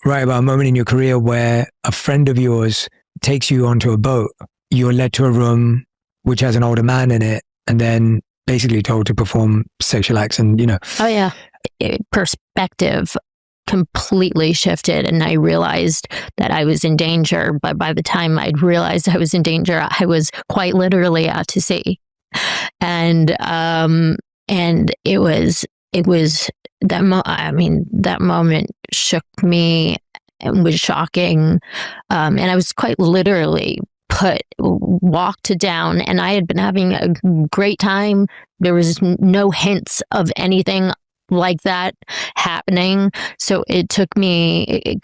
write about a moment in your career where a friend of yours takes you onto a boat. You're led to a room which has an older man in it, and then basically told to perform sexual acts and, Oh, yeah. Perspective completely shifted, and I realized that I was in danger. But by the time I'd realized I was in danger, I was quite literally out to sea. And it was that moment shook me and was shocking. And I was quite literally walked down, and I had been having a great time. There was no hints of anything like that happening. So it took me,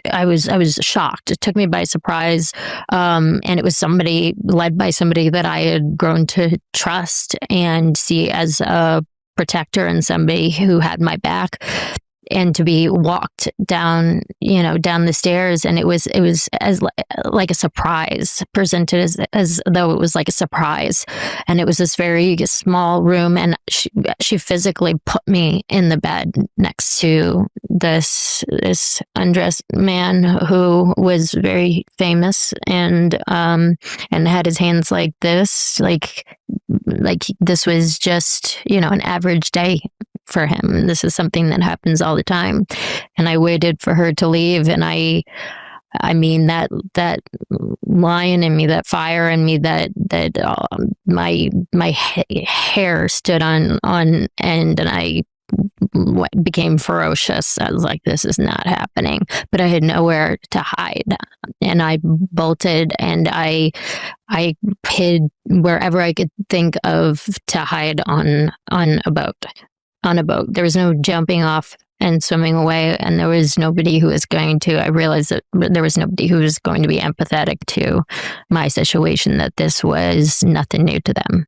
I was shocked. It took me by surprise. And it was led by somebody that I had grown to trust and see as a protector and somebody who had my back. And to be walked down, down the stairs, and it was as like a surprise, presented as though it was like a surprise. And it was this very small room, and she physically put me in the bed next to this undressed man who was very famous and had his hands like this, like this was just an average day for him. This is something that happens all the time. And I waited for her to leave. And I mean, that lion in me, that fire in me, that my hair stood on end, and I became ferocious. I was like, this is not happening. But I had nowhere to hide, and I bolted, and I hid wherever I could think of to hide on a boat. There was no jumping off and swimming away, and there was nobody who was going to, I realized that there was nobody who was going to be empathetic to my situation, that this was nothing new to them.